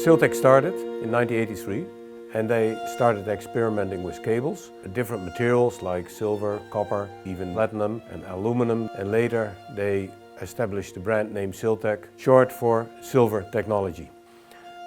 Siltech started in 1983 and they started experimenting with cables, different materials like silver, copper, even platinum and aluminum, and later they established the brand name Siltech, short for silver technology.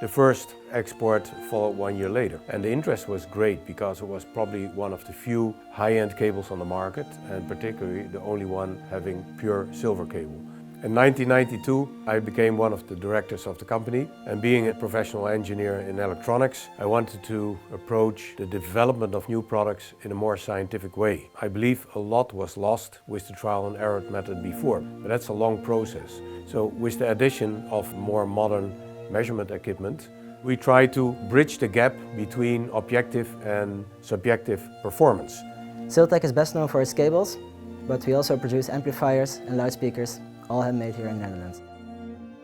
The first export followed 1 year later, and the interest was great because it was probably one of the few high-end cables on the market, and particularly the only one having pure silver cable. In 1992 I became one of the directors of the company, and being a professional engineer in electronics, I wanted to approach the development of new products in a more scientific way. I believe a lot was lost with the trial and error method before, but that's a long process. So with the addition of more modern measurement equipment, we try to bridge the gap between objective and subjective performance. Siltech is best known for its cables, but we also produce amplifiers and loudspeakers, all handmade here in the Netherlands.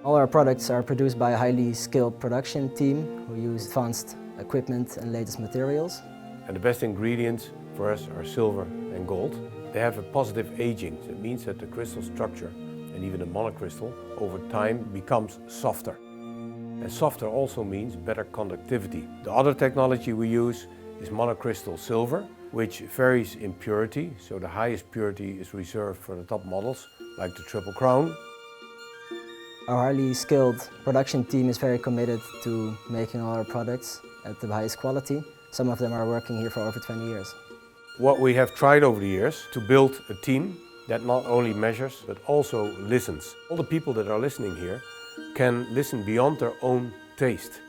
All our products are produced by a highly skilled production team who use advanced equipment and latest materials. And the best ingredients for us are silver and gold. They have a positive aging. It means that the crystal structure and even the monocrystal over time becomes softer. And softer also means better conductivity. The other technology we use is monocrystal silver, which varies in purity, so the highest purity is reserved for the top models, like the Triple Crown. Our highly skilled production team is very committed to making all our products at the highest quality. Some of them are working here for over 20 years. What we have tried over the years to build a team that not only measures but also listens. All the people that are listening here can listen beyond their own taste.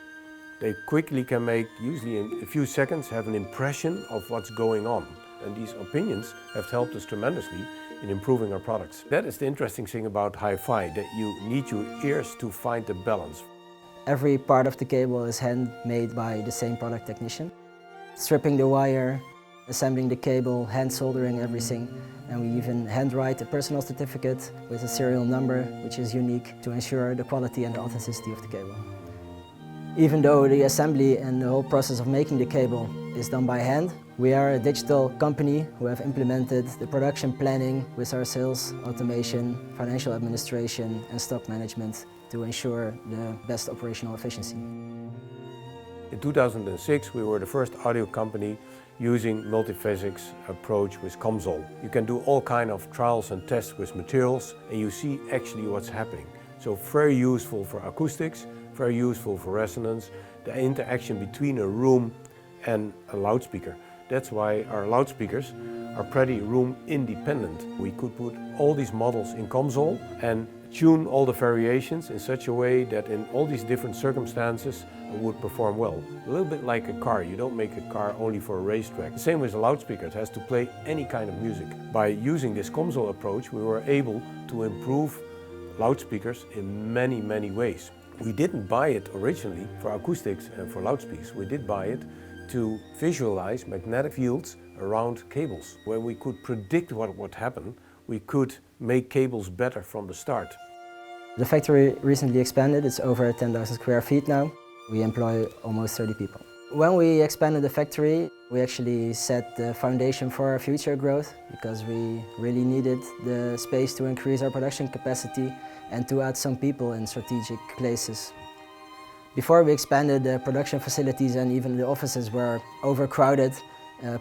They quickly can make, usually in a few seconds, have an impression of what's going on. And these opinions have helped us tremendously in improving our products. That is the interesting thing about hi-fi, that you need your ears to find the balance. Every part of the cable is handmade by the same product technician. Stripping the wire, assembling the cable, hand soldering everything, and we even handwrite a personal certificate with a serial number which is unique to ensure the quality and the authenticity of the cable. Even though the assembly and the whole process of making the cable is done by hand, we are a digital company who have implemented the production planning with our sales, automation, financial administration and stock management to ensure the best operational efficiency. In 2006 we were the first audio company using multiphysics approach with COMSOL. You can do all kinds of trials and tests with materials and you see actually what's happening. So very useful for acoustics, very useful for resonance, the interaction between a room and a loudspeaker. That's why our loudspeakers are pretty room independent. We could put all these models in COMSOL and tune all the variations in such a way that in all these different circumstances it would perform well. A little bit like a car. You don't make a car only for a racetrack. The same with a loudspeaker. It has to play any kind of music. By using this COMSOL approach we were able to improve loudspeakers in many ways. We didn't buy it originally for acoustics and for loudspeakers. We did buy it to visualize magnetic fields around cables. When we could predict what would happen, we could make cables better from the start. The factory recently expanded. It's over 10,000 square feet now. We employ almost 30 people. When we expanded the factory, we actually set the foundation for our future growth because we really needed the space to increase our production capacity and to add some people in strategic places. Before we expanded, the production facilities and even the offices were overcrowded.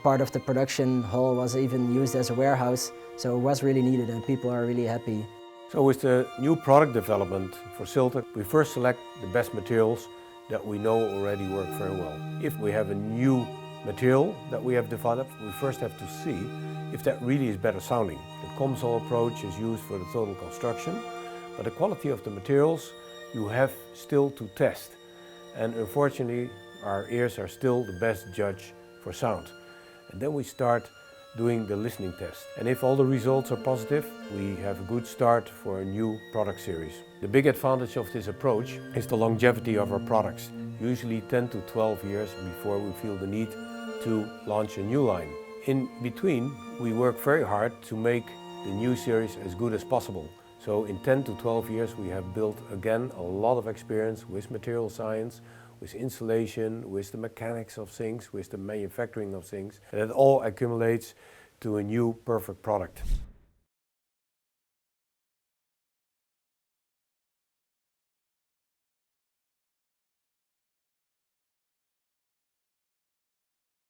Part of the production hall was even used as a warehouse, so it was really needed and people are really happy. So with the new product development for Siltech, we first select the best materials that we know already work very well. If we have a new material that we have developed, we first have to see if that really is better sounding. The COMSOL approach is used for the total construction, but the quality of the materials you have still to test. And unfortunately, our ears are still the best judge for sound. And then we start doing the listening test. And if all the results are positive, we have a good start for a new product series. The big advantage of this approach is the longevity of our products. Usually 10 to 12 years before we feel the need to launch a new line. In between, we work very hard to make the new series as good as possible. So in 10 to 12 years we have built again a lot of experience with material science, with installation, with the mechanics of things, with the manufacturing of things. And it all accumulates to a new perfect product.